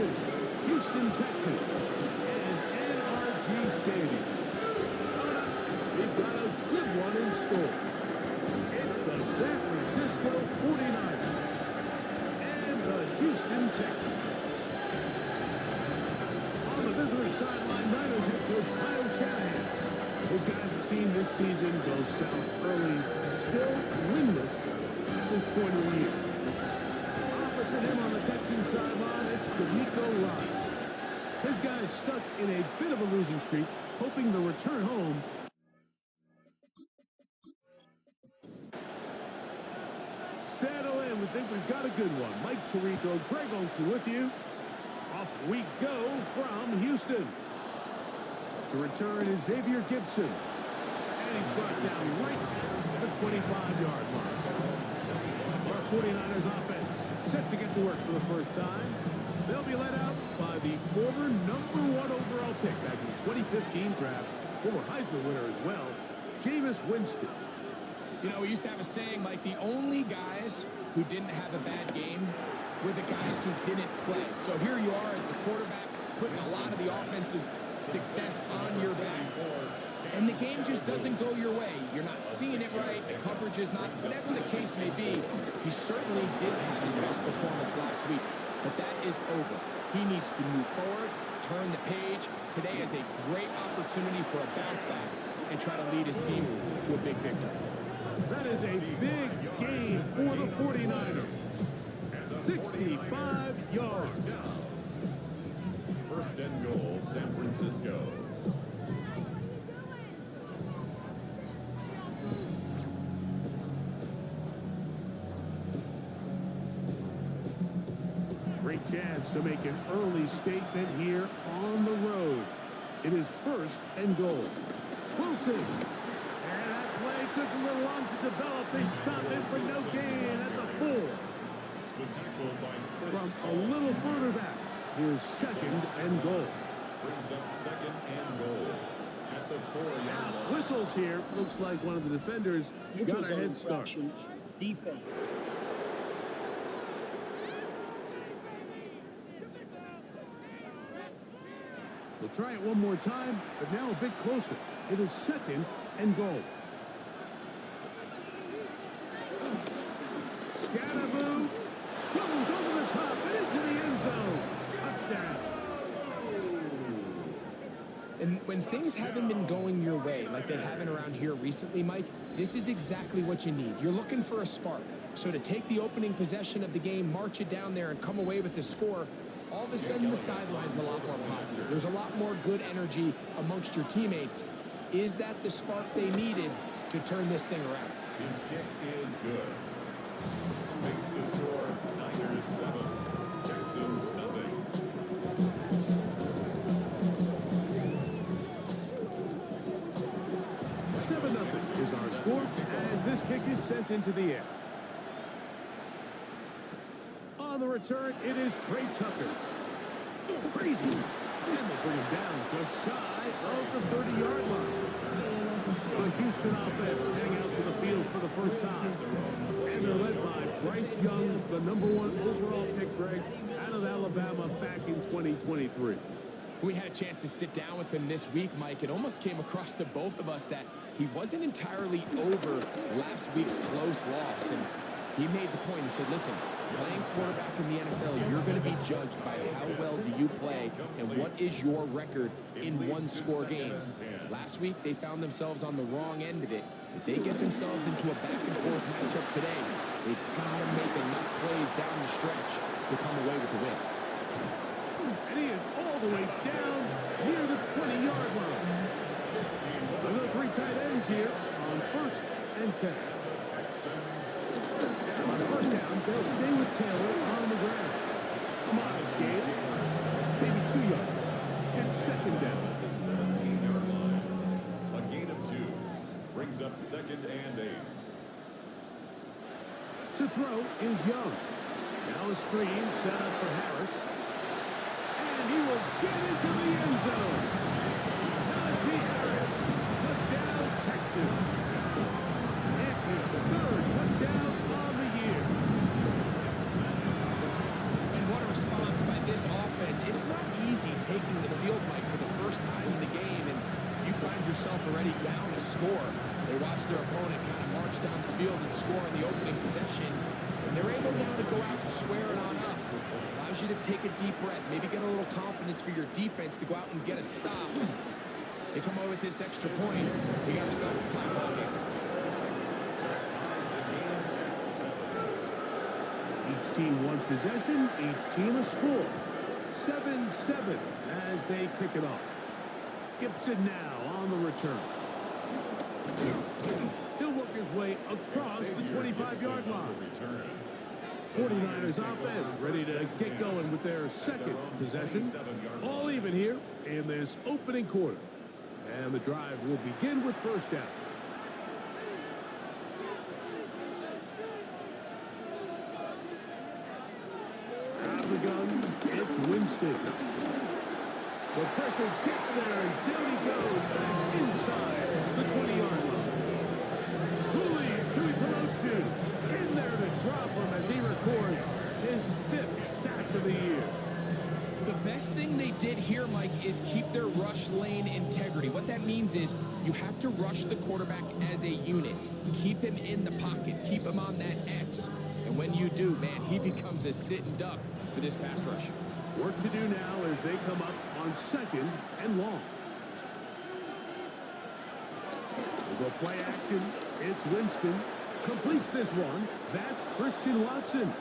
is Houston, Texas, and NRG Stadium. We've got a good one in store. It's the San Francisco 49ers and the Houston Texans. On the visitor sideline, Niners head coach Kyle Shanahan. His guys have seen this season go south early, still winless at this point of the year. Opposite him on the Texans sideline, it's D'Amico Ryan. His guys stuck in a bit of a losing streak, hoping the return home. Settle in. We think we've got a good one. Mike Tirico, Greg Olsen with you. Off we go from Houston. To return is Xavier Gibson. And he's brought down right at the 25-yard line. Our 49ers offense set to get to work for the first time. They'll be led out by the former #1 overall pick back in the 2015 draft, former Heisman winner as well, Jameis Winston. You know, we used to have a saying, like, the only guys who didn't have a bad game were the guys who didn't play. So here you are as the quarterback, putting a lot of the offensive success on your back. And the game just doesn't go your way. You're not seeing it right. The coverage is not, whatever the case may be. He certainly didn't have his best performance last week. But that is over. He needs to move forward, turn the page. Today is a great opportunity for a bounce back and try to lead his team to a big victory. That is a big game for the 49ers. 65 yards. First and goal, San Francisco. Great chance to make an early statement here on the road. It is first and goal. Wilson. And that play took a little long to develop. They stop him for no gain at the 4. From a little further back, here's second and goal. Brings up second and goal at the 4-yard line. Whistles here. Looks like one of the defenders got a head start. Defense. We'll try it one more time, but now a bit closer. It is second and goal. Scatterboo goes over the top and into the end zone. Touchdown. And when things haven't been going your way like they haven't around here recently, Mike, this is exactly what you need. You're looking for a spark. So to take the opening possession of the game, march it down there, and come away with the score, all of a sudden the sideline's a lot more positive. There's a lot more good energy amongst your teammates. Is that the spark they needed to turn this thing around? His kick is good. Makes the score Niners 7, Texans nothing. Seven 0 is our score as this kick is sent into the air. On the return, it is Trey Tucker. Crazy. And they bring him down just shy of the 30-yard line. The Houston offense heading out to the field for the first time. And they're led by Bryce Young, the #1 overall pick, Greg, out of Alabama back in 2023. We had a chance to sit down with him this week, Mike. It almost came across to both of us that he wasn't entirely over last week's close loss. And he made the point. He said, listen, playing quarterback in the NFL, you're going to be judged by how well do you play and what is your record in one-score games. Last week, they found themselves on the wrong end of it. If they get themselves into a back-and-forth matchup today, they've got to make enough plays down the stretch to come away with the win. And he is all the way down near the 20-yard line. Another 3 tight ends here on first and 10. On first down, they'll stay with Taylor on the ground. A modest gain, maybe 2 yards. It's second down. The 17-yard line. A gain of 2 brings up second and 8. To throw is Young. Now a screen set up for Harris. And he will get into the end zone. Najee Harris. Touchdown, Texans. This is the 3rd touchdown of the year. And what a response by this this offense, it's not easy taking the field, Mike, for the first time in the game, and you find yourself already down a score. They watch their opponent kind of march down the field and score in the opening possession, and they're able now to go out and square it on up. Allows you to take a deep breath, maybe get a little confidence for your defense to go out and get a stop. They come away with this extra point. They got themselves a timeout here. Each team one possession, each team a score. 7-7 as they kick it off. Gibson now on the return. He'll work his way across the 25-yard line. 49ers offense ready to get going with their second possession. All even here in this opening quarter. And the drive will begin with first down. Out of the gun, it's Winston. The pressure gets there, and down he goes back inside the 20-yard line. Cooley to promotions. In there to drop him as he records his 5th sack of the year. The best thing they did here, Mike, is keep their rush lane integrity. What that means is you have to rush the quarterback as a unit. Keep him in the pocket. Keep him on that X. And when you do, man, he becomes a sitting duck for this pass rush. Work to do now as they come up on 2nd and long. We'll go play action. It's Winston. Completes this one. That's Christian Watson.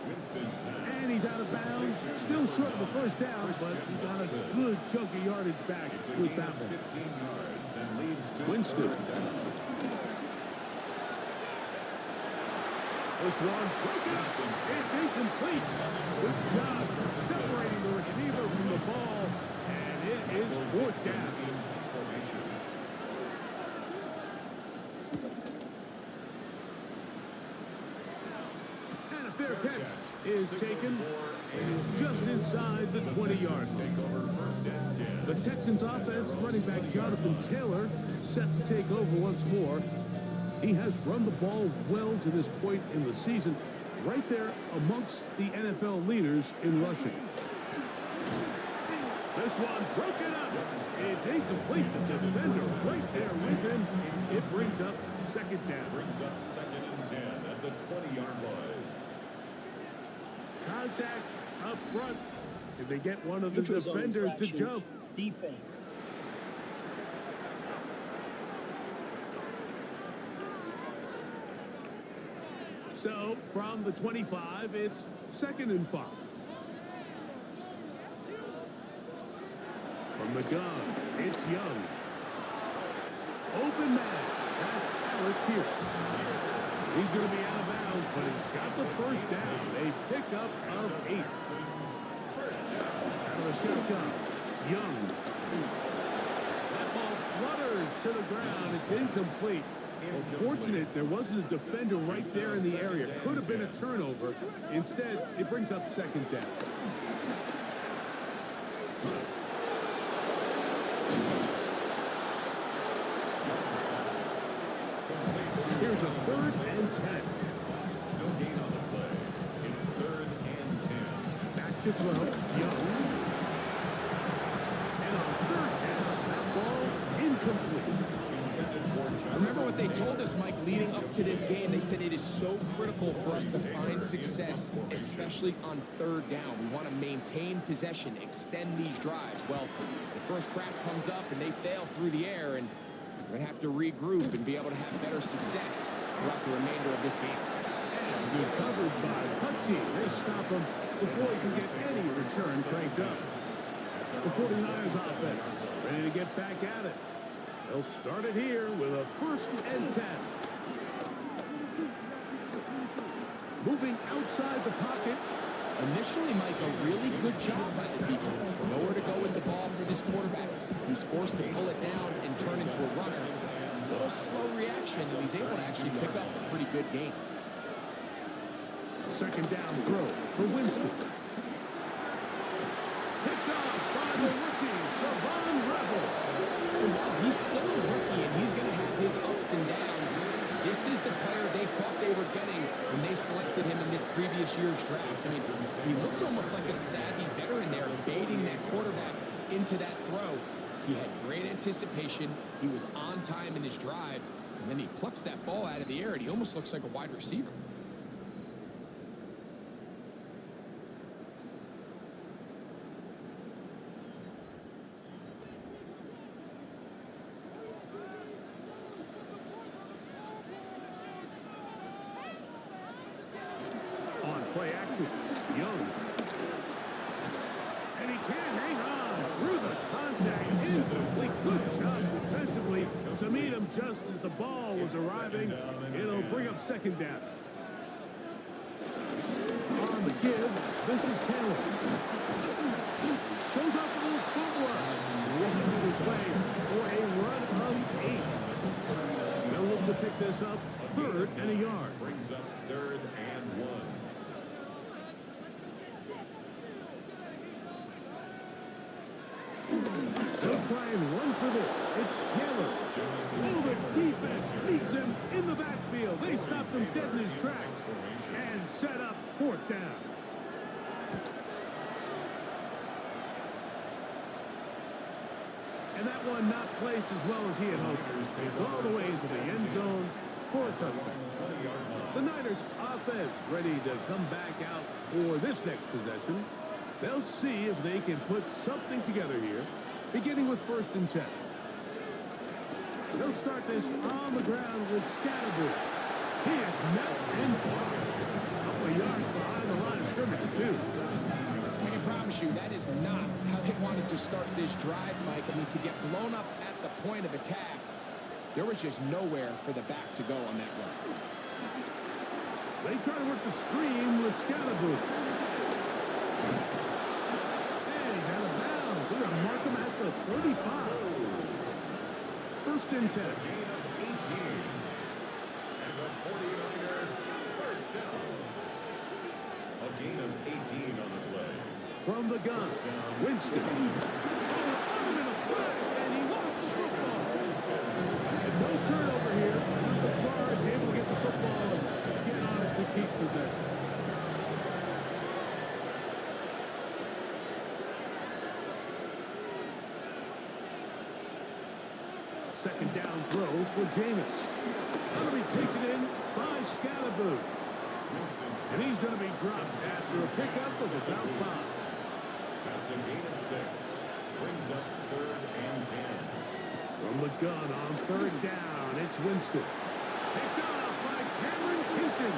And he's out of bounds. Still short of the first down, but he got a good chunk of yardage back with that one. Winston. This one broken. It's incomplete. Good job separating the receiver from the ball, and it is 4th down. And a fair catch is taken. It is just inside the 20-yard line. The Texans offense, running back Jonathan Taylor, set to take over once more. He has run the ball well to this point in the season, right there amongst the NFL leaders in rushing. This one broken up. It's incomplete. The defender right there with him. It brings up 2nd down. Brings up 2nd and 10 at the 20-yard line. Contact up front. Did they get one of the defenders to jump? Defense. So, from the 25, it's 2nd and 5. From the gun, it's Young. Open man. That's Alec Pierce. He's going to be out of bounds, but he's got the first down. A pickup of 8. Out of the shotgun, Young. That ball flutters to the ground. It's incomplete. Fortunate there wasn't a defender right there in the area. Could have been a turnover. Instead, it brings up 2nd down. Here's a 3rd and 10. No gain on the play. It's 3rd and 10. Back to throw, Young. And on 3rd down, that ball incomplete. Remember what they told us, Mike, leading up to this game? They said it is so critical for us to find success, especially on 3rd down. We want to maintain possession, extend these drives. Well, the first crack comes up and they fail through the air, and we're going to have to regroup and be able to have better success throughout the remainder of this game. And good coverage by Hutchie. They stop him before he can get any return cranked up. The 49ers offense ready to get back at it. They'll start it here with a 1st and 10. Moving outside the pocket. Initially, Mike, a really good job by the defense. Nowhere to go with the ball for this quarterback. He's forced to pull it down and turn into a runner. A little slow reaction, and he's able to actually pick up a pretty good game. 2nd down throw for Winston. Picked off by the rookie, Savon Rebel. He's still a rookie, and he's going to have his ups and downs. This is the player they thought they were getting when they selected him in this previous year's draft. I mean, he looked almost like a savvy veteran into that throw. He had great anticipation. He was on time in his drive. And then he plucks that ball out of the air, and he almost looks like a wide receiver. On play action, Young. And he can't hang on through the contact. Incomplete. Good job defensively to meet him just as the ball was arriving. It'll bring up second down. On the give, this is Taylor. Shows off a little footwork. Walking his way for a run of 8. They'll look to pick this up 3rd and a yard. Brings up 3rd and 1. They'll try and run for this. It's Taylor. Oh, the defense meets him in the backfield. They stopped him dead in his tracks and set up 4th down. And that one not placed as well as he had hoped. It's all the way to the end zone for a touchdown. The Niners offense ready to come back out for this next possession. They'll see if they can put something together here, beginning with 1st and 10. They'll start this on the ground with Scattergood. He is met and dropped. A couple of yards behind the line of scrimmage, too. I can promise you that is not how they wanted to start this drive, Mike. I mean, to get blown up at the point of attack, there was just nowhere for the back to go on that run. They try to work the screen with Scattergood. And he's out of bounds. They're going to mark him at the 35. 1st and 10. Gain of 18. And a 49er first down. A gain of 18 on the play. From the gun, Winston. Oh, in a flash, and he lost the football. And no turnover here. The guards able to get the football and get on it to keep possession. Second down throw for Jameis. Going to be taken in by Scalaboo. And he's going to be dropped after a pickup of about 5. That's a gain of 6. Brings up 3rd and 10. From the gun on 3rd down, it's Winston. Picked off by Cameron Kinchen.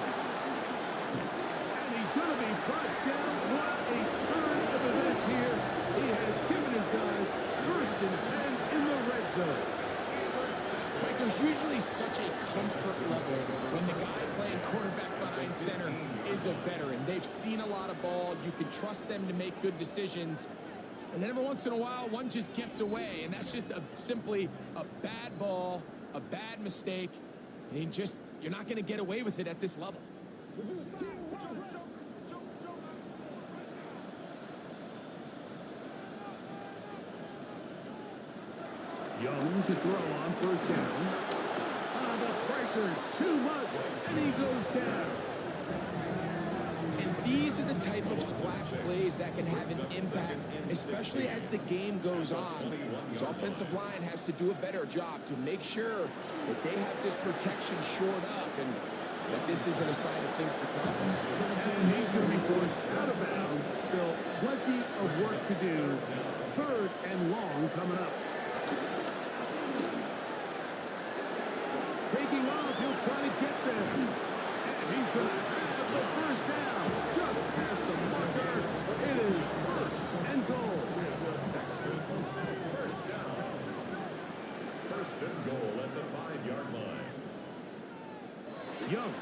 And he's going to be brought down. What a turn of events here. He has given his guys 1st and 10 in the red zone. Like, there's usually such a comfort level when the guy playing quarterback behind center is a veteran. They've seen a lot of ball. You can trust them to make good decisions. And then every once in a while, one just gets away. And that's just simply a bad ball, a bad mistake. And you're not going to get away with it at this level. Young to throw on 1st down. The pressure too much, and he goes down. And these are the type of splash plays that can have an impact, especially as the game goes on. This offensive line has to do a better job to make sure that they have this protection shored up and that this isn't a sign of things to come. And he's going to be forced out of bounds. Still plenty of work to do. 3rd and long coming up. Taking off, he'll try to get there. And he's going to have the 1st down. Just past the marker. It is 1st and goal. Texans first down. 1st and goal at the 5-yard line. Young.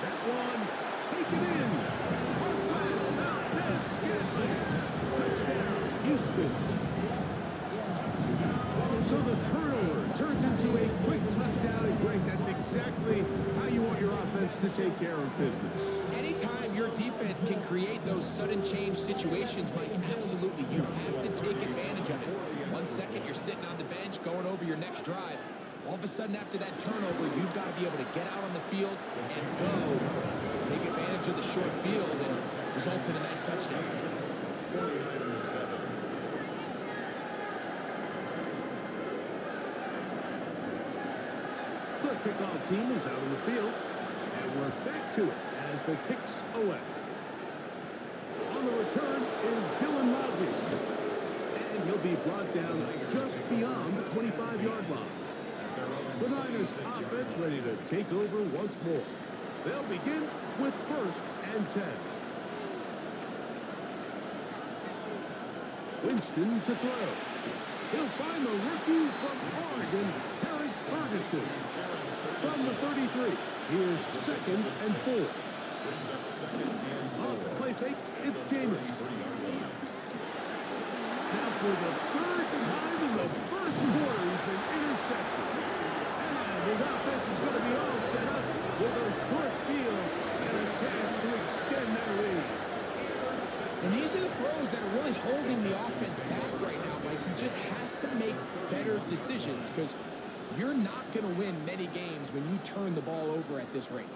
That one taken in. Valdez Scantling. Touchdown, Houston. So the turnover turns into a quick touchdown, and Greg, that's exactly how you want your offense to take care of business. Anytime your defense can create those sudden change situations, Mike, absolutely, you have to take advantage of it. 1 second, you're sitting on the bench going over your next drive. All of a sudden, after that turnover, you've got to be able to get out on the field and go. Take advantage of the short field and results in a nice touchdown. 49ers 7. The kickoff team is out on the field, and we're back to it as the kicks away. On the return is Dylan Loudby, and he'll be brought down just beyond the 25-yard line. The Niners offense ready to take over once more. They'll begin with 1st and 10. Winston to throw. He'll find the rookie from Oregon, Terrence Ferguson. From the 33, here's 2nd and 4. Off the play fake, it's Jameis. Now for the 3rd time in the 1st quarter, he's been intercepted. And his offense is going to be all set up with a short field and a chance to extend that lead. And these are the throws that are really holding the offense back right now. Like, he just has to make better decisions because you're not going to win many games when you turn the ball over at this rate.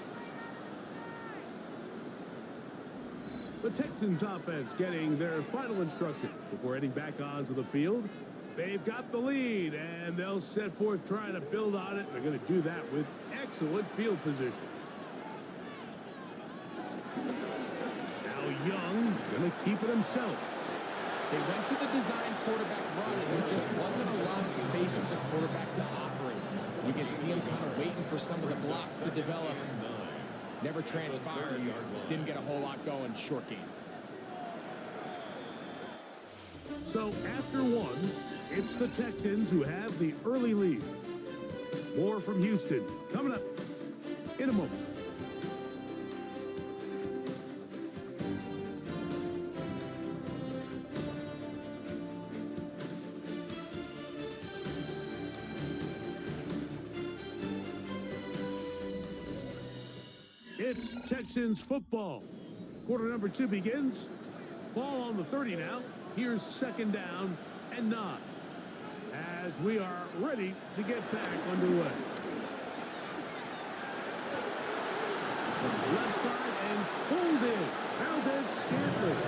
The Texans offense getting their final instructions before heading back onto the field. They've got the lead, and they'll set forth trying to build on it. They're going to do that with excellent field position. Now Young going to keep it himself. They went to the design quarterback run, and there just wasn't a lot of space for the quarterback to operate. You can see him kind of waiting for some of the blocks to develop. Never transpired. Didn't get a whole lot going. Short game. So after one, it's the Texans who have the early lead. More from Houston coming up in a moment. It's Texans football. Quarter number 2 begins. Ball on the 30 now. Here's 2nd down and 9. As we are ready to get back underway. Left side and pulled in. Valdez-Scantling.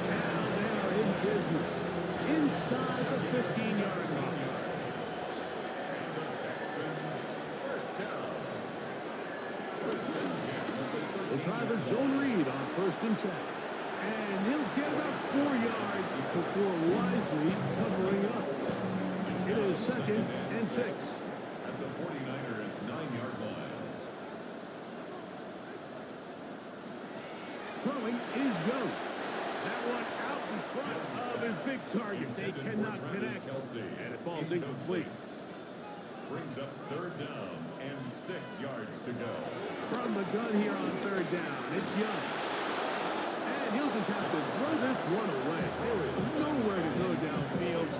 Now they are in business. Inside the 15-yard line. We'll try the zone read on 1st and 10. And he'll get about 4 yards before wisely covering up. It is 2nd and 6. At the 49ers 9-yard line. Throwing is Young. That one out in front of his big target. They cannot connect. And it falls incomplete. Brings up 3rd down and 6 yards to go. From the gun here on 3rd down, it's Young. And he'll just have to throw this one away. There is nowhere to go downfield.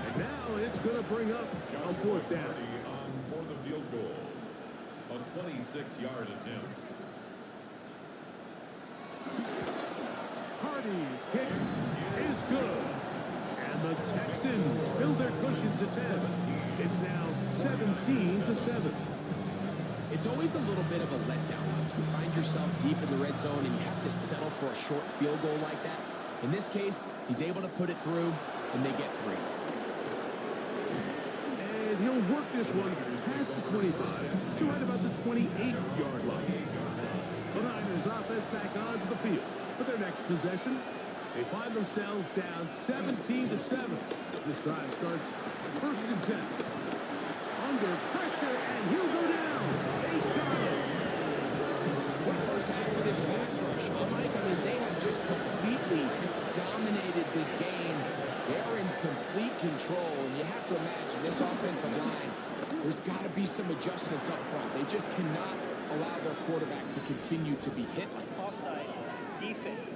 And now it's going to bring up a 4th down. On for the field goal. A 26-yard attempt. Hardy's kick is good. And the Texans build their cushion to 10. It's now 17-7. It's always a little bit of a letdown. You find yourself deep in the red zone and you have to settle for a short field goal like that. In this case, he's able to put it through, and they get 3. And he'll work this one past the 25 to right about the 28-yard line. The Niners offense back onto the field for their next possession. They find themselves down 17-7. This drive starts 1st and 10. Under pressure, and he'll go down. They got him. What a first half for this pass rush, huh, Mike? I mean, they have just completely dominated this game. They're in complete control, and you have to imagine this offensive line, there's got to be some adjustments up front. They just cannot allow their quarterback to continue to be hit like this. Offside. Defense.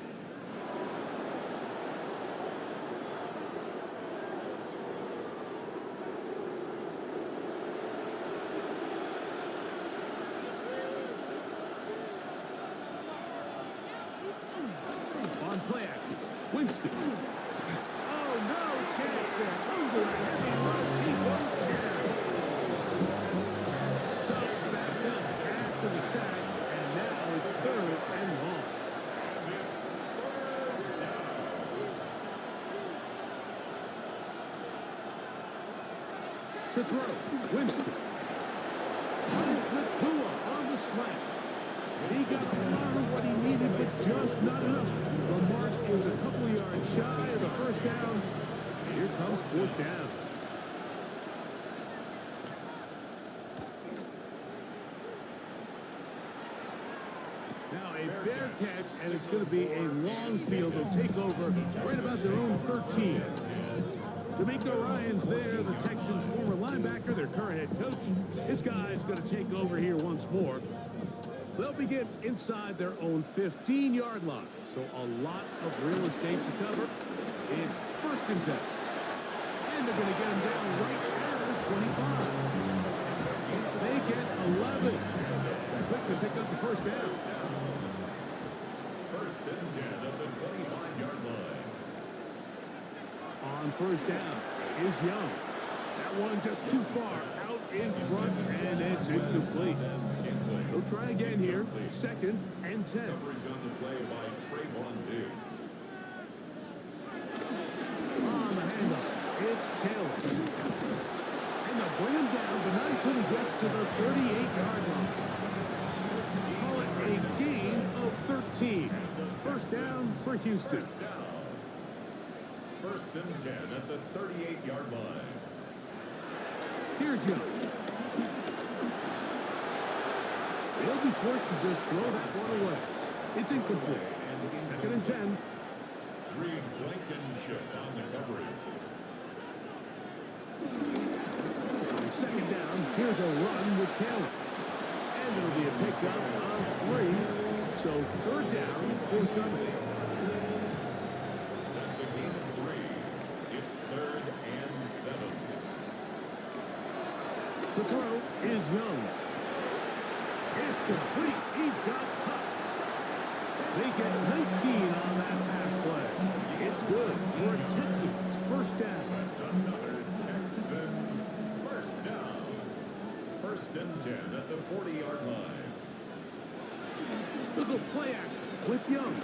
On play action, Winston. Oh, no chance there. Under heavy rush, he goes down. So back up after the sack, and now it's 3rd and long. To throw, Winston. Finds Nakua on the slant. He got a lot of what he needed, but just not enough. The mark is a couple of yards shy of the first down. Here comes fourth down. Now a fair catch, and it's going to be a long field. They'll take over right about their own 13. D'Amico Ryan's there, the Texans' former linebacker, their current head coach. This guy's going to take over here once more. They'll begin inside their own 15-yard line. So a lot of real estate to cover. It's first and 10. And they're going to get him down right at the 25. They get 11. Quick to pick up the first down. First and 10 at the 25-yard line. On first down is Young. That one just too far out in front, and it's incomplete. They'll try again here. Second and 10. Coverage on the play by Trayvon Diggs. On the handoff, it's Taylor. And they'll bring him down, but not until he gets to the 38-yard line. Call it a gain of 13. First down for Houston. First and 10 at the 38-yard line. Here's Young. They'll be forced to just throw that one away. It's incomplete. Second and 10. Reed Blankenship on the coverage. Second down, here's a run with Taylor. And it'll be a pickup of 3. So third down, forthcoming. That's a gain of 3. It's third and 7. To throw is Young. It's complete. He's got Huck. They get 19 on that pass play. It's good for Texans. First down. That's another Texans first down. First and 10 at the 40-yard line. Look at play action with Young.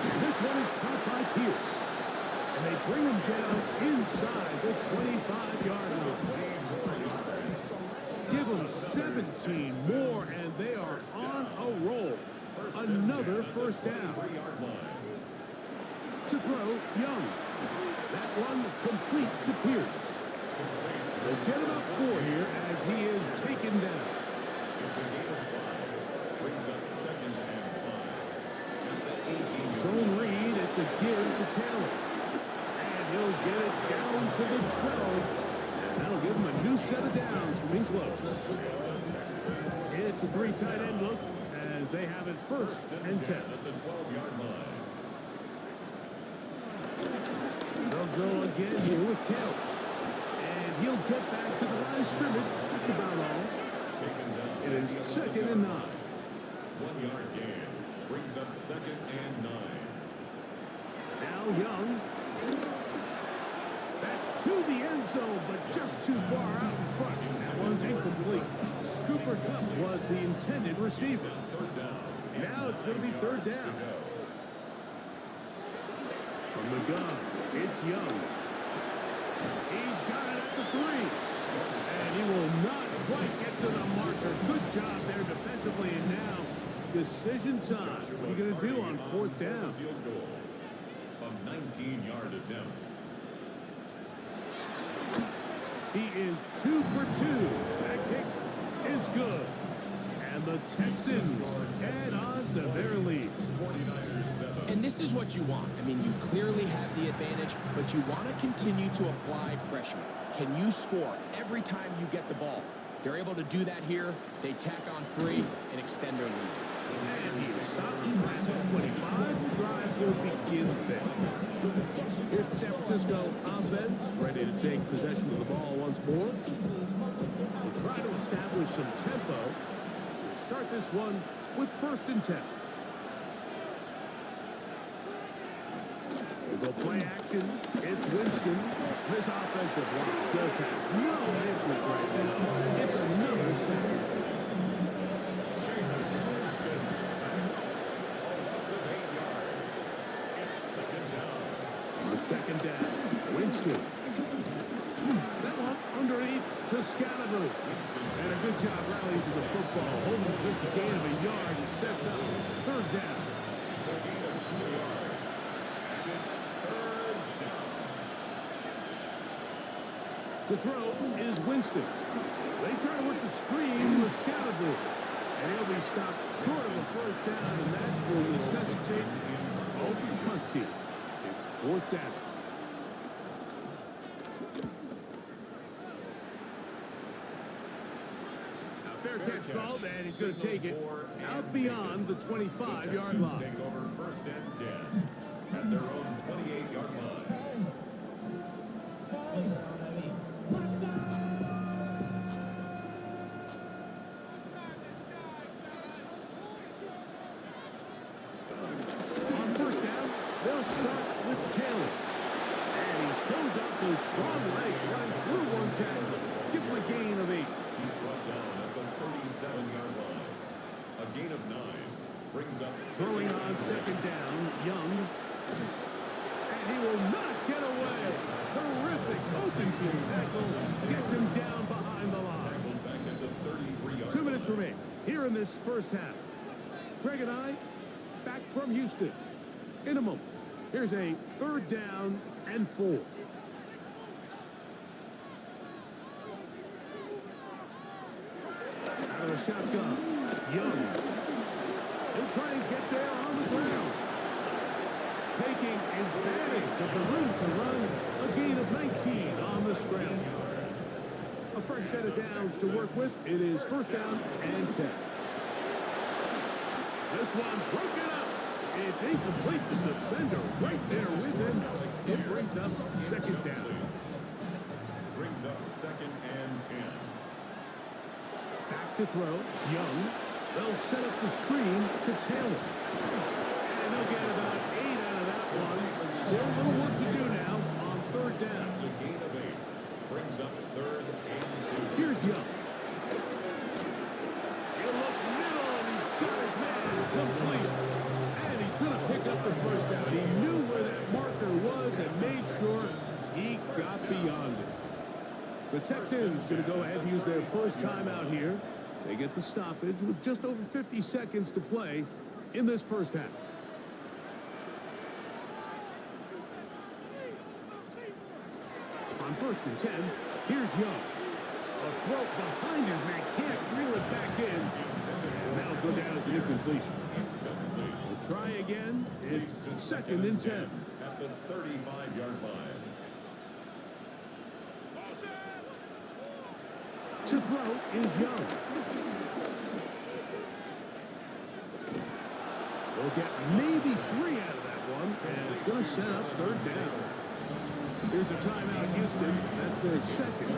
And this one is caught by Pierce. And they bring him down inside the 25-yard line. Give them 17 more, and they are on a roll. Another first down. To throw, Young. That one complete to Pierce. They'll get him up 4 here as he is taken down. It's a gain of 5. Brings up second and 5. Zone read, it's a give to Taylor. And he'll get it down to the 12. And that'll give him a new set of downs from in close. It's a 3 tight end look as they have it first and 10. At the 12-yard line. They'll go again here with Taylor. And he'll get back to the line of scrimmage. That's about all. It is second and 9. 1-yard gain. Brings up second and 9. Now Young. That's to the end zone, but just too far out in front. That one's incomplete. Cooper Kupp was the intended receiver. Now it's going to be third down. From the gun, it's Young. He's got it at the 3. And he will not quite get to the marker. Good job there defensively, and now decision time. What are you going to do on fourth down? Field goal. A 19-yard attempt. He is 2 for 2. That kick is good. And the Texans add on to their lead. 49ers 7. And this is what you want. I mean, you clearly have the advantage, but you want to continue to apply pressure. Can you score every time you get the ball? They're able to do that here. They tack on 3 and extend their lead. And he is stopped at the 25. The drive will begin there. Here's the San Francisco offense, ready to take possession of the ball once more. We'll try to establish some tempo as they start this one with first and 10. We'll go play action. It's Winston. This offensive line just has no answers right now. It's another sack. On second down, Winston. That one underneath to Scalaboo. And a good job rallying to the football. Holding just a gain of a yard and sets up third down. It's a gain of 2 yards. And it's third down. To throw is Winston. They try to work the screen with Scalaboo. And he'll be stopped short of a first down, and that will necessitate a faulty punt team. It's fourth down. Fair catch called, and he's going to take it out beyond the 25-yard line. Take over first and 10 at their own 28-yard line. On first down, they'll start with Taylor. And he shows up with strong legs running through one tackle. Give him a gain of 8. He's brought down at the 37-yard line. A gain of 9 brings up Throwing on second down, Young. And he will not get away. Terrific open field tackle. Gets him down behind the line. tackled back at the 33-yard 2 minutes remain here in this first half. Greg and I back from Houston in a moment. Here's a third down and 4. Out of the shotgun, Young. He'll try and get there on the ground. Taking advantage of the room to run. A gain of 19 on the scramble. A fresh set of downs to work with. It is first down and 10. This one broken up. It's incomplete. The defender right there with him. It brings up second down. brings up second and 10. Back to throw. Young. They'll set up the screen to Taylor. And they'll get about 8 out of that one. Still a little work to do now on third down. It's a gain of 8. Brings up third and 2. Here's Young. He'll look middle, and he's got his man complete. And he's going to pick up the first down. He knew where that marker was and made sure he got beyond it. The Texans going to go ahead and use their first timeout here. They get the stoppage with just over 50 seconds to play in this first half. On first and 10, here's Young. A throw behind his man, can't reel it back in. And that'll go down as an incompletion. We'll try again. It's second and 10. At the 35-yard line. To throw is Young. They'll get maybe 3 out of that one, and it's going to set up third down. Here's a timeout, Houston. That's their second.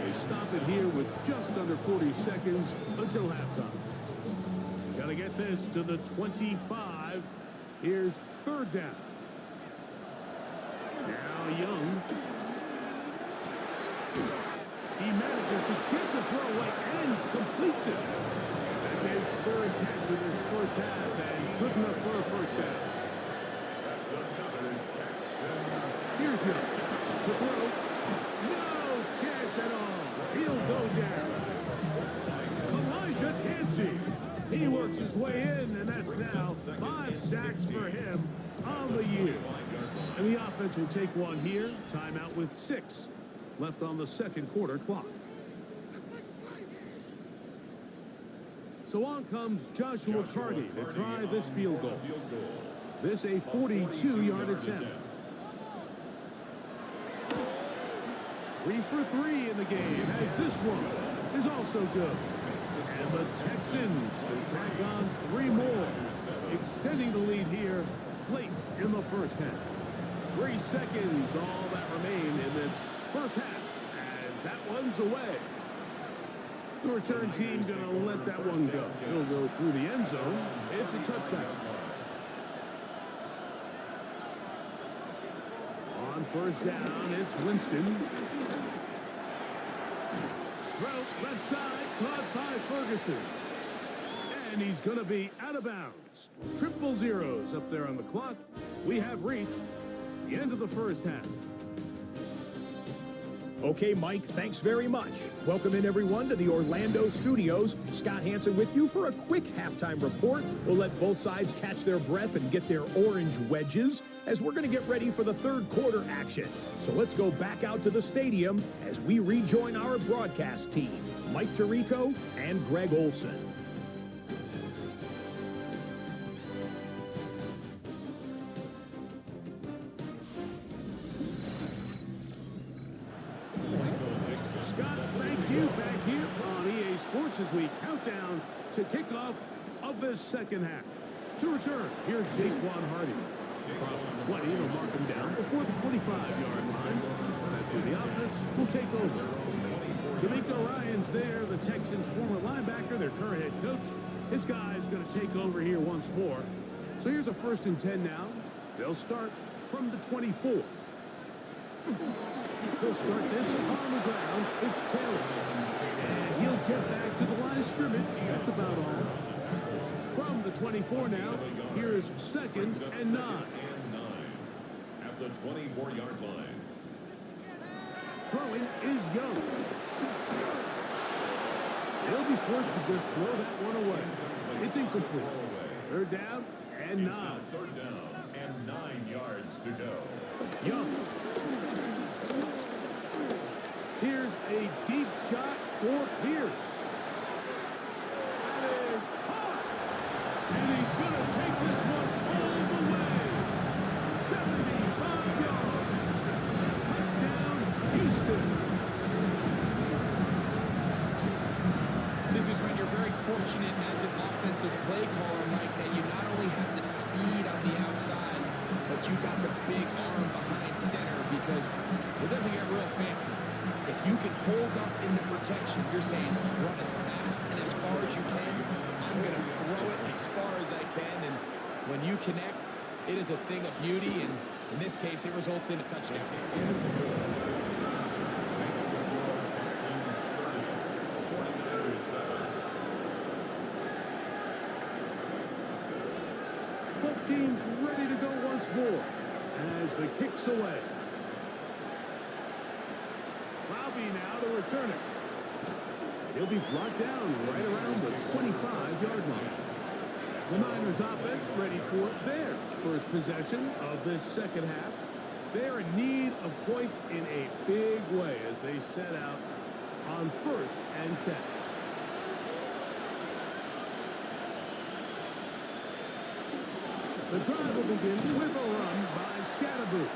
They stop it here with just under 40 seconds until halftime. Got to get this to the 25. Here's third down. Now Young. He manages to get the throw away and completes it. That's his third catch of this first half, and good enough for a first down. That's another Texans. Here's Young. To throw. No chance at all. He'll go down. Elijah Cansey. He works his way in, and that's now 5 sacks for him on the year. And the offense will take one here. Timeout with 6 left on the second quarter clock. So on comes Joshua Carty to try this field goal. This a 42-yard attempt. 3 for 3 in the game, as this one is also good. And the Texans will tack on 3 more, extending the lead here late in the first half. 3 seconds, all that remain in this first half, as that one's away. The return team's going to let that one go. It'll go through the end zone. It's a touchback. On first down, it's Winston. Throw left side, caught by Ferguson. And he's going to be out of bounds. 000 up there on the clock. We have reached the end of the first half. Okay, Mike, thanks very much. Welcome in, everyone, to the Orlando studios. Scott Hansen with you for a quick halftime report. We'll let both sides catch their breath and get their orange wedges as we're going to get ready for the third quarter action. So let's go back out to the stadium as we rejoin our broadcast team, Mike Tirico and Greg Olson. Scott, thank you. Back here on EA Sports as we count down to kickoff of this second half. To return, here's Daquan Hardy. Across the 20, they'll mark him down before the 25-yard line. That's where the offense will take over. D'Amico Ryan's there, the Texans' former linebacker, their current head coach. His guy's going to take over here once more. So here's a 1st and 10 now. They'll start from the 24. They'll start this on the ground. It's Taylor. And he'll get back to the line of scrimmage. That's about all. From the 24 now, here's 2nd and 9. At the 24-yard line. Throwing is Young. He'll be forced to just throw that one away. It's incomplete. 3rd down and 9. 3rd down and 9 yards to go. Young. Here's a deep shot for Pierce. That is hot. And he's going to take this one all the way. 75 yards. Touchdown, Houston. This is when you're very fortunate as an offensive play caller, Mike, that you not only have the speed on the outside, but you got the big arm behind center because it doesn't get real fancy. If you can hold up in the protection, you're saying run as fast and as far as you can. I'm going to throw it as far as I can. And when you connect, it is a thing of beauty. And in this case, it results in a touchdown. Both teams ready to go once more as the kick's away. Robbie now to return it. He'll be brought down right around the 25-yard line. The Niners offense ready for their first possession of this second half. They're in need of points in a big way as they set out on 1st and 10. The drive will begin with a run by Scatterboo.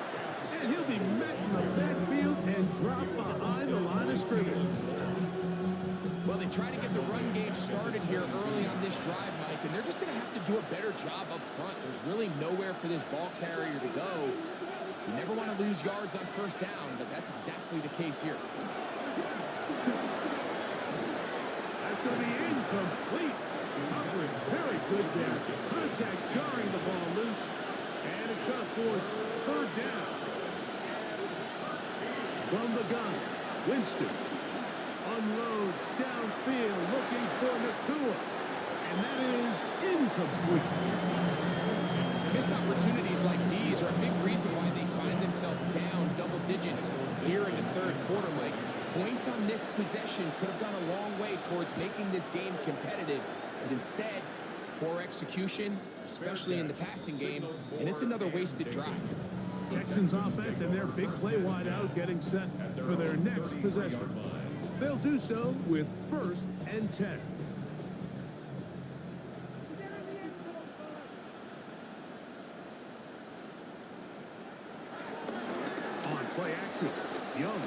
And he'll be met in the backfield and dropped behind the line of scrimmage. Well, they try to get the run game started here early on this drive, Mike, and they're just going to have to do a better job up front. There's really nowhere for this ball carrier to go. You never want to lose yards on 1st down, but that's exactly the case here. That's going to be incomplete. Coverage very good there. Contact jarring the ball loose, and it's going to force 3rd down. From the gun, Winston unloads downfield looking for Nakua, and that is incomplete. Missed opportunities like these are a big reason why they find themselves down double digits here in the 3rd quarter, Mike. Points on this possession could have gone a long way towards making this game competitive, but instead, poor execution, especially in the passing game, and it's another wasted drive. Texans offense and their big play wideout getting set for their next possession. They'll do so with 1st and 10. On play action, Young.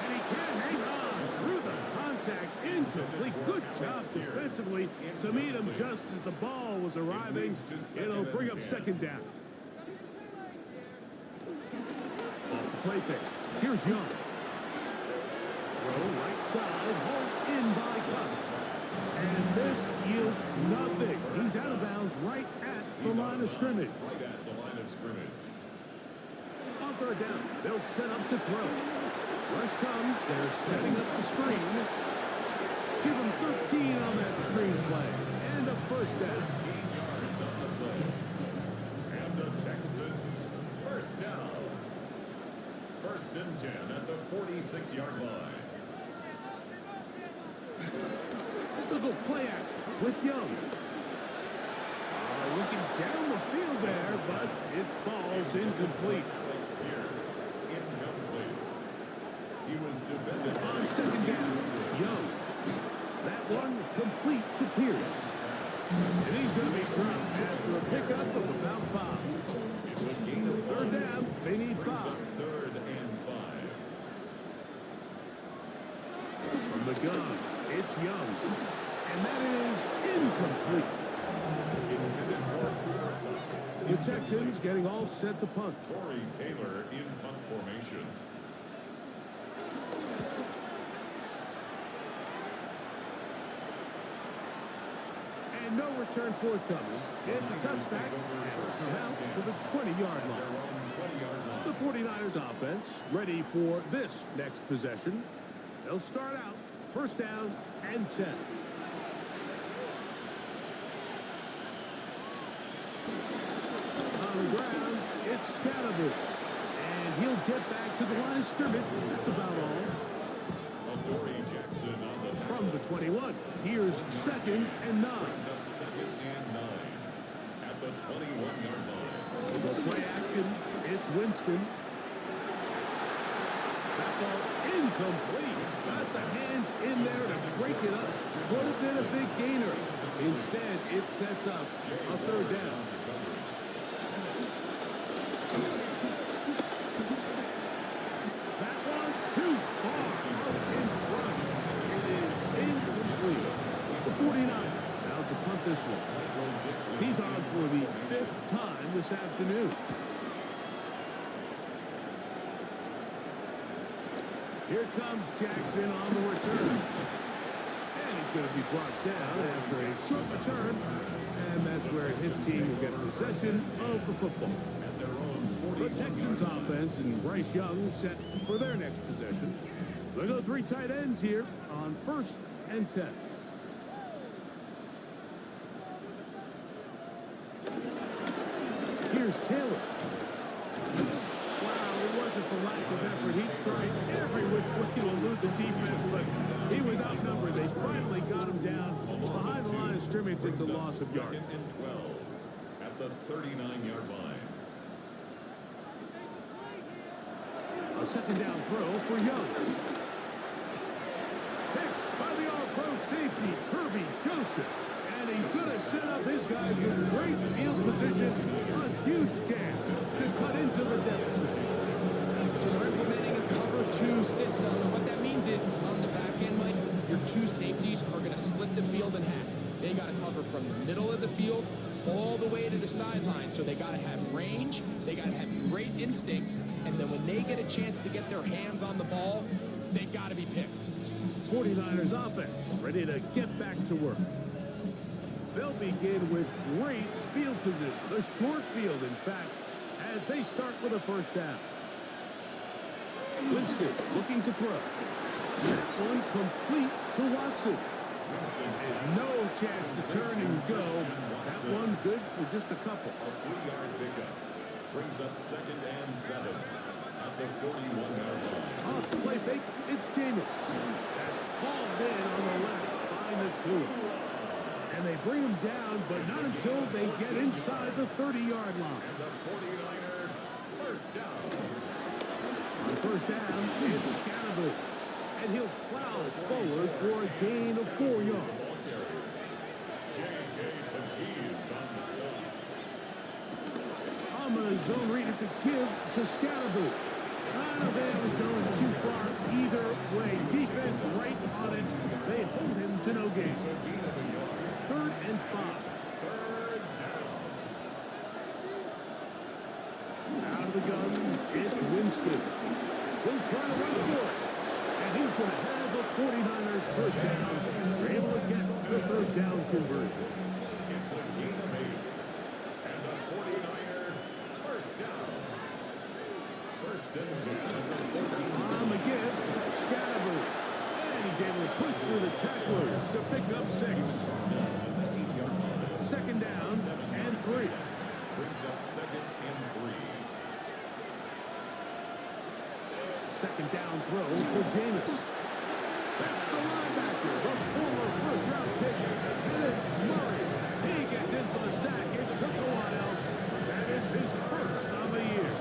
And he can't hang on through the contact. Incomplete. Good job defensively to meet him just as the ball was arriving. It'll bring up 2nd down. Off the play fake. Here's Young. Throw right side, hauled in by Cup. And this yields nothing. He's out of bounds right at the line of scrimmage. Right at the line of scrimmage. On 3rd down, they'll set up to throw. Rush comes, they're setting up the screen. Give him 13 on that screen play. And a 1st down. 15 yards on the play. And the Texans, 1st down. 1st and 10. 26-yard line. Little play action with Young. Looking down the field there, but it falls incomplete. Pierce, incomplete. He was defended On second down, Young. That one complete to Pierce. And he's going to be dropped after a pickup of about 5. It's a gain of 1. Third down, they need Brings 5. up 3rd and 5. From the gun, it's Young. And that is incomplete. Intended for quarterback. The Texans getting all set to punt. Torrey Taylor in punt formation. And no return forthcoming. It's a touchback. And out to the 20-yard line. The 49ers offense ready for this next possession. They'll start out first down and 10. On the ground, it's Scatterby. And he'll get back to the line of scrimmage. That's about all. Adoree Jackson on the tackle. From the 21, here's second and 9. Brings up 2nd and 9 at the 21-yard line. The play action, it's Winston. That ball incomplete. It's got the hands in there to break it up. Would have been a big gainer. Instead, it sets up a third down. That one too far up in front. It is incomplete. The 49ers out to punt this one. He's on for the 5th time this afternoon. Here comes Jackson on the return. And he's going to be brought down after a short return. And that's where his team will get possession of the football. The Texans offense and Bryce Young set for their next possession. They go 3 tight ends here on first and 10. Here's Taylor. Wow, it wasn't for lack of effort. He tried every which way to elude the defense, but he was outnumbered. They finally got him down behind the line of scrimmage. It's a loss of yard. 2nd and 12 at the 39-yard line. A second down throw for Young. Picked by the all-pro safety, Herbie Joseph. And he's going to set up his guys with great field position. A huge chance to cut into the deficit. So they're implementing a cover 2 system. And what that means is on the back end, Mike, your 2 safeties are going to split the field in half. They got to cover from the middle of the field all the way to the sideline. So they got to have range. They got to have great instincts. And then when they get a chance to get their hands on the ball, they got to be picks. 49ers offense ready to get back to work. They'll begin with great field position. A short field, in fact, as they start with a first down. Winston looking to throw. That one complete to Watson. And no chance to turn and go. That one good for just a couple. A 3-yard pickup brings up 2nd and 7 at the 41-yard line. Off the play fake, it's Jameis. That's hauled in on the left by Nakua. And they bring him down, but not until they get inside the 30-yard line. And the 49er first down. On first down, it's Scatterby. And he'll plow forward for a gain of 4 yards. J.J. Pachees on the stop. On the zone read, it's a give to Scatterby. I don't think it was going too far either way. Defense right on it. They hold him to no gain. 3rd and 5. Out of the gun, it's Winston. He'll try to run for it. And he's going to have the 49ers first down. They're able to get the 3rd down conversion. It's a gain of 8. And the 49er first down. 1st and 10 at the 14. On the give, Scatterby. And he's able to push through the tacklers to pick up 6. 2nd down and 3. Brings up 2nd and 3. second down throw for Jameis. That's the linebacker, the former first-round pick, Dennis Murray. He gets in for the sack. It took a while. That is his first on the year.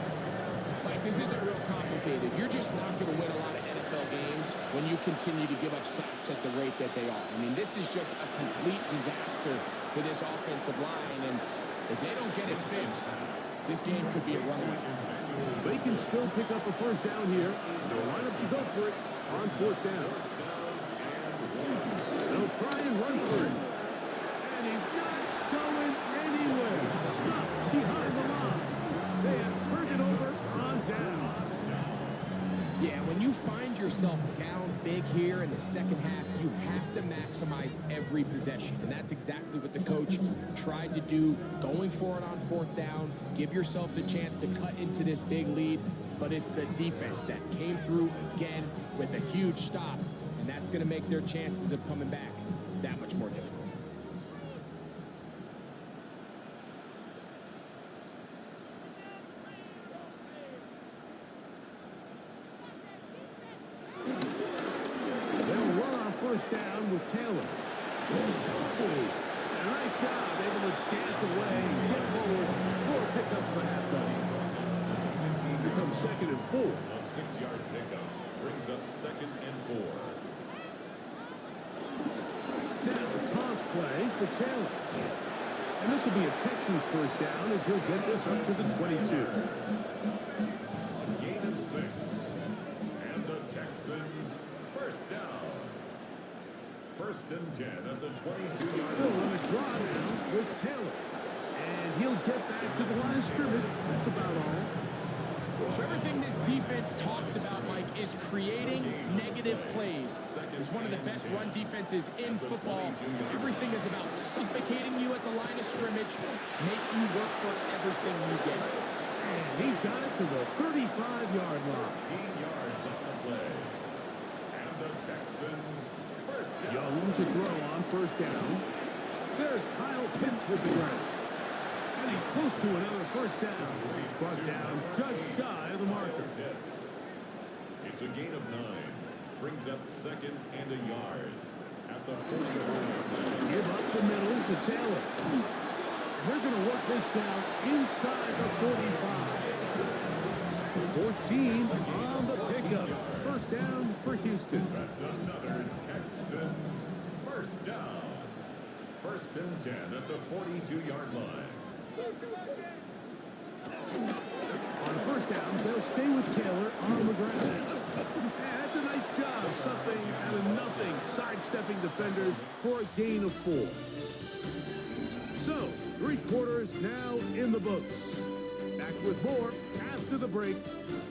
Mike, this isn't real complicated. You're just not going to win a lot of NFL games when you continue to give up sacks at the rate that they are. I mean, this is just a complete disaster for this offensive line, and if they don't get it fixed, this game could be a runaway. They can still pick up a first down here. They'll line up to go for it on fourth down. They'll try and run for it. And he's not going anywhere. Stopped behind the line. They have turned it over on down. Yeah, when you find yourself down big here in the second half, you have to maximize every possession. And that's exactly what the coach tried to do, going for it on fourth down, give yourselves a chance to cut into this big lead. But it's the defense that came through again with a huge stop. And that's going to make their chances of coming back that much more difficult. First down with Taylor. Oh, a nice job, able to dance away, get forward for a pickup for halftime. Here comes second and 4. A 6-yard pickup brings up second and 4. Now a toss play for Taylor. And this will be a Texans first down as he'll get this up to the 22. A gain of 6. And the Texans first down. First and 10 at the 22-yard They'll line. run a draw now with Taylor. And he'll get back to the line of scrimmage. That's about all. So everything this defense talks about, Mike, is creating negative plays. It's one of the best run defenses in football. Everything is about suffocating you at the line of scrimmage, make you work for everything you get. And he's got it to the 35-yard line. 15 yards on the play. And the Texans first down. Young to throw on first down. There's Kyle Pitts with the ground. And he's close to another first down. He's brought down just shy of the marker. It's a gain of 9. Brings up second and a yard. At the 44-yard line. Give up the middle to Taylor. They're going to work this down inside the 45. 14 on the pickup. First down for Houston. That's another Texans first down. First and 10 at the 42-yard line. On first down, they'll stay with Taylor on the ground. And that's a nice job. Something out of nothing. Sidestepping defenders for a gain of 4. So, 3 quarters now in the books. Back with more after the break.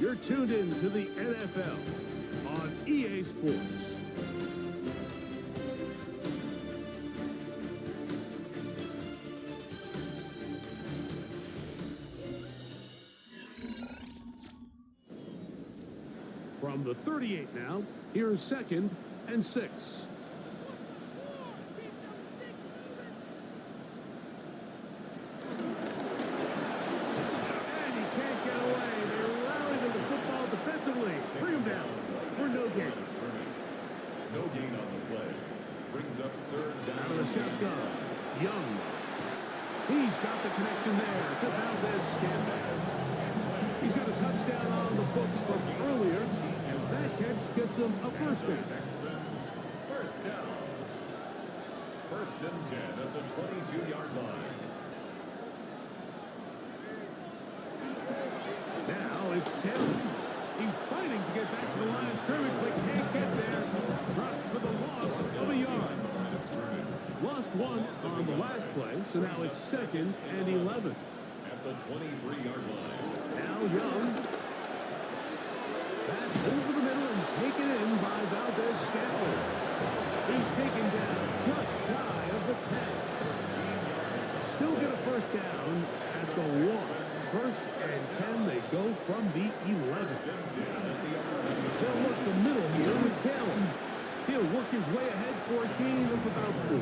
You're tuned in to the NFL on EA Sports. From the 38 now, here's second and 6. And he can't get away. They rally to the football defensively. Bring him down for no gain. No gain on the play. Brings up third down. Out of the shotgun, Young. He's got the connection there to Valdez-Scantling. He's got a touchdown on the books from earlier, and that catch gets him a first down. Texans first down. First and 10 at the 22-yard line. Now it's Taylor. He's fighting to get back to the line of scrimmage, but can't get there. Dropped for the loss of a yard. Lost 1 on the last play, so now it's second and 11. At the 23-yard line. Now Young. That's over the middle and taken in by Valdez-Scantling. He's taken down just shy of the 10. Still get a first down at the 1. First and 10, they go from the 11. They'll work the middle here with Taylor. He'll work his way ahead for a gain of about 4.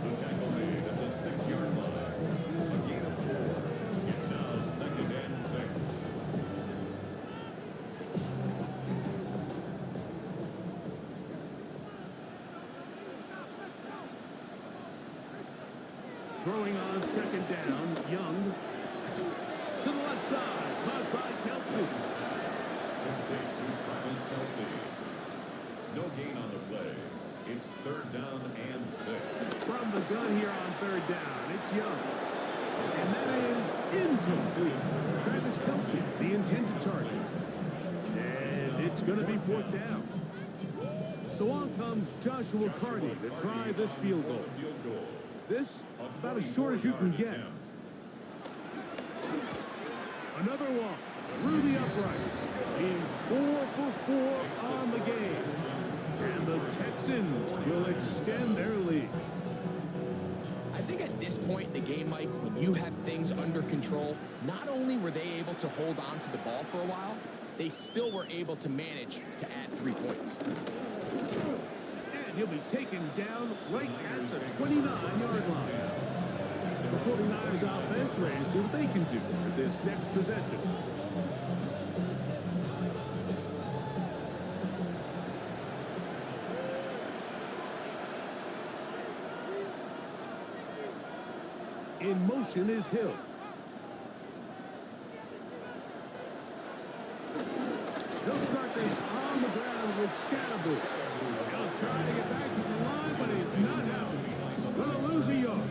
The tackle made at the 6-yard line. A gain of 4. It's now second and 6. Throwing on second down, Young. To the left side, caught by Kelsey. Complete to Travis Kelsey. No gain on the play. It's third down and 6. From the gun here on third down, it's Young. And that is incomplete. Travis Kelsey, the intended target. And it's going to be fourth down. So on comes Joshua Carty to try this field goal. This, about as short as you can get. Another walk through the uprights. He's 4 for 4 on the game. And the Texans will extend their lead. I think at this point in the game, Mike, when you have things under control, not only were they able to hold on to the ball for a while, they still were able to manage to add 3 points. And he'll be taken down right at the 29-yard line. The 49ers offense ready to see what they can do with this next possession. In motion is Hill. He'll start this on the ground with Scatterboot. He'll try to get back to the line, but he's not out. Gonna lose a yard.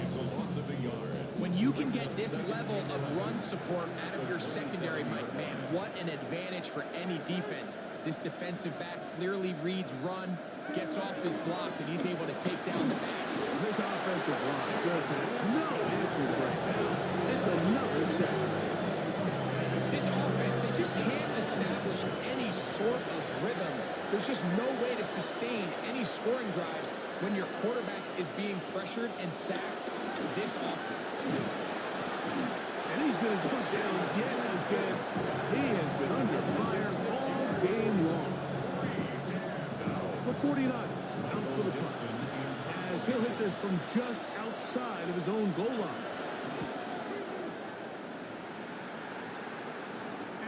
It's a loss of a yard. When you can get this level of run support out of your secondary, Mike, man, what an advantage for any defense. This defensive back clearly reads run, gets off his block, and he's able to take down the back. This offensive line just has no answers right now. It's another sack. This offense, they just can't establish any sort of rhythm. There's just no way to sustain any scoring drives when your quarterback is being pressured and sacked this often. And he's going to go down yet again. He has been under fire all game long. The 49ers out for the punt, as he'll hit this from just outside of his own goal line.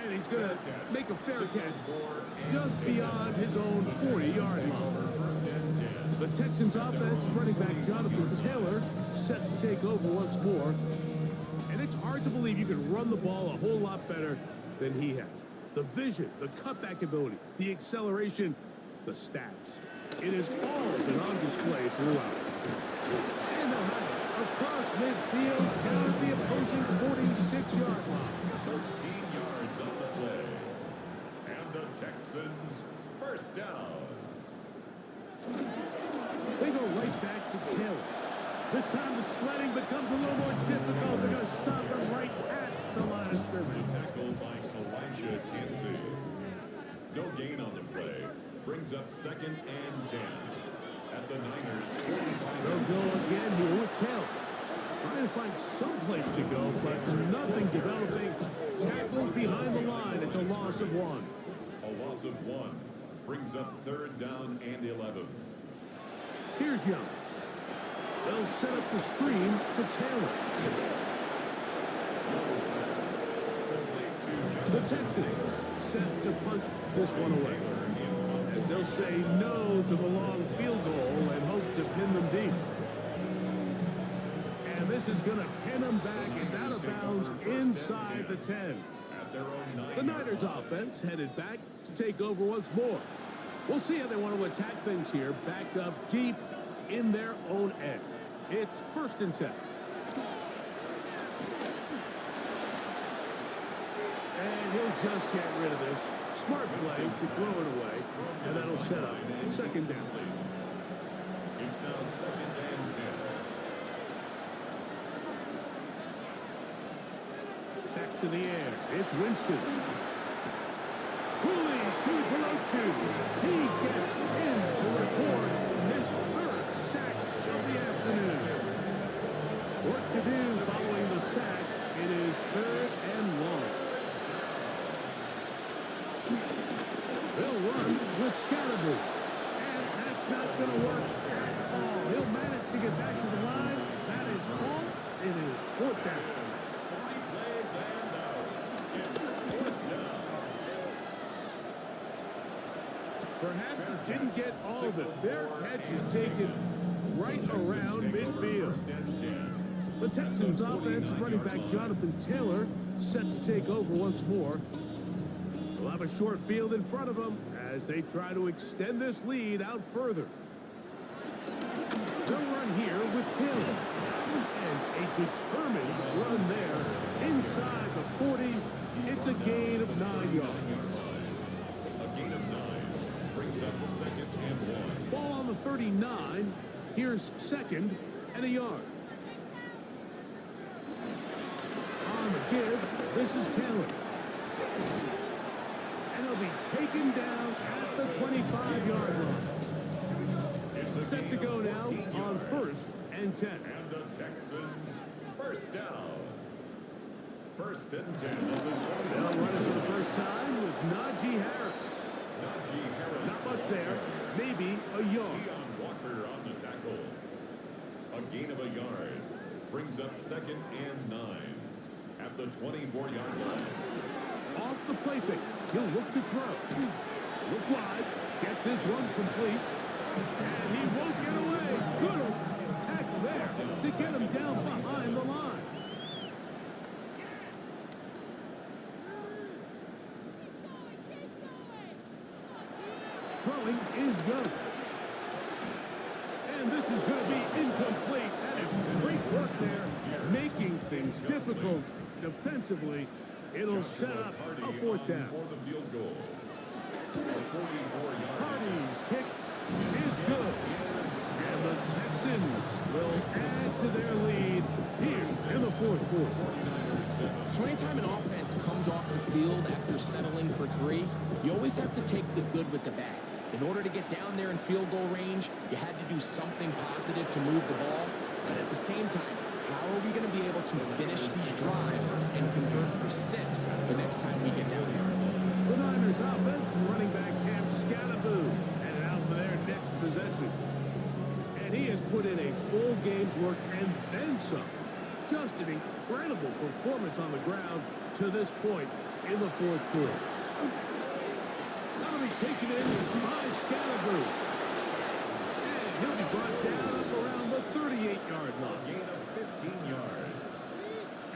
And he's going to make a fair catch just beyond his own 40-yard line. The Texans offense, running back Jonathan Taylor, set to take over once more. And it's hard to believe you can run the ball a whole lot better than he has. The vision, the cutback ability, the acceleration, the stats. It has all been on display throughout. And they'll have it across midfield down at the opposing 46-yard line. 13 yards on the play. And the Texans first down. They go right back to Taylor. This time the sledding becomes a little more difficult. They're going to stop him right at the line of scrimmage. Tackled by Elijah Kansas. No gain on the play. Brings up second and 10. At the Niners. They'll go again here with Taylor. Trying to find some place to go, but nothing developing. Tackled behind the line. It's a loss of 1. A loss of 1. Brings up third down and 11. Here's Young. They'll set up the screen to Taylor. The Texans set to punt this one away, as they'll say no to the long field goal and hope to pin them deep. And this is going to pin them back. It's out of bounds inside the 10. The Niners offense headed back to take over once more. We'll see how they want to attack things here, backed up deep in their own end. It's first and 10. And he'll just get rid of this. Smart play to throw it away, and that'll set up second down. It's now second and 10. Back to the air. It's Winston. Truly, 2 below 2. He gets in to record his third sack of the afternoon. Work to do following the sack. It is third and long. They'll run with Scatterboot. And that's not going to work at all. He'll manage to get back to the line. That is all. It is fourth down. Perhaps he didn't get all of it. Their catch is taken right around midfield. The Texans offense running back Jonathan Taylor set to take over once more. They'll have a short field in front of them as they try to extend this lead out further. They'll run here with Taylor. And a determined run there inside the 40. It's a gain of 9 yards. A gain of 9 brings up second and 1. Ball on the 39. Here's second and a yard. On the give, this is Taylor. And he'll be taken down at the 25-yard line. Set to go now on 1st and 10. And the Texans first down. 1st and 10 of the 20. They'll run it for the first time with Najee Harris. Najee Harris. Not much there. Maybe a yard. Deion Walker on the tackle. A gain of a yard brings up second and 9 at the 24-yard line. Off the play fake. He'll look to throw. Look wide. Get this one complete. And he won't get away. Good tackle there to get him down behind the line. Throwing is good. And this is going to be incomplete. That is great work there, making things difficult defensively. It'll set up a 4th down. For the field goal. Hardy's kick is good. And the Texans will add to their lead here in the 4th quarter. So anytime an offense comes off the field after settling for 3, you always have to take the good with the bad. In order to get down there in field goal range, you had to do something positive to move the ball. But at the same time, how are we going to be able to finish these drives and convert for 6 the next time we get down there? The Niners offense, running back Cam Scatterboo, headed out for their next possession. And he has put in a full game's work and then some. Just an incredible performance on the ground to this point in the 4th quarter. That'll be taken in by Scatterboo. And he'll be brought down up around the 38-yard line. Gain of 15 yards.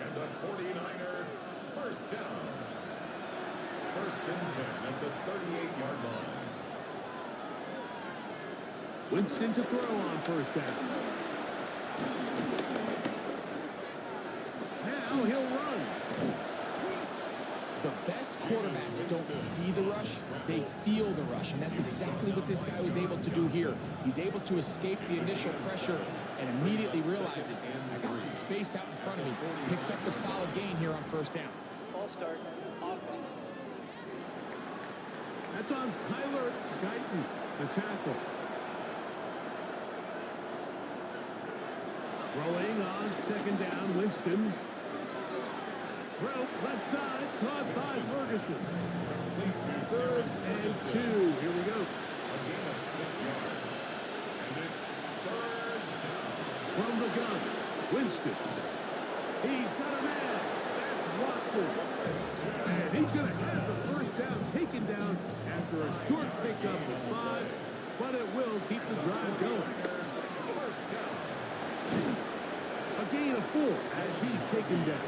And the 49er first down. 1st and 10 at the 38-yard line. Winston to throw on 1st down. Now he'll run. The best quarterbacks don't see the rush, they feel the rush. And that's exactly what this guy was able to do here. He's able to escape the initial pressure and immediately realizes, I got some space out in front of me. Picks up a solid gain here on 1st down. Ball start. Offense. That's on Tyler Guyton, the tackle. Throwing on 2nd down, Winston. Throw left side, caught by Ferguson. 3rd and 2. Here we go. A gain of 6 yards. And it's 3rd down. From the gun, Winston. He's got a man. That's Watson. And he's going to have the 1st down taken down after a short pickup of 5, but it will keep the drive going. 1st down. A gain of 4 as he's taken down.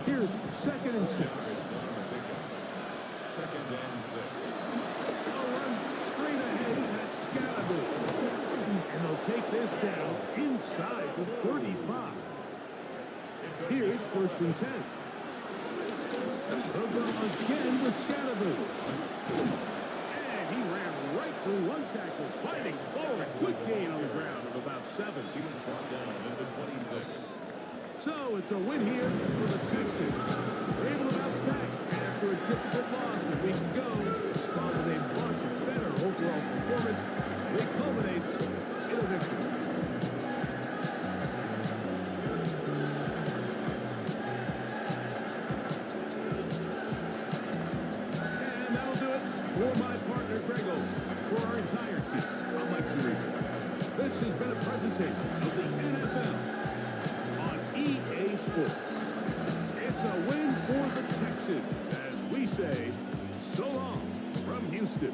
Here's 2nd and 6. 2nd and 6. They'll run straight ahead. That's Scatterboo. And they'll take this down inside the 35. Here's 1st and 10. They'll go again with Scatterboo. And he ran right through one tackle, fighting forward. Good gain on the ground of about 7. He was brought down at the 26. So it's a win here for the Texans. They're able to bounce back after a difficult loss a week ago. Respond with a much better overall performance. It culminates in a victory. And that'll do it for my partner, Greg Olson. For our entire team, I'm Mike Tirico. This has been a presentation of the NFL on EA Sports. It's a win for the Texans, as we say, so long from Houston.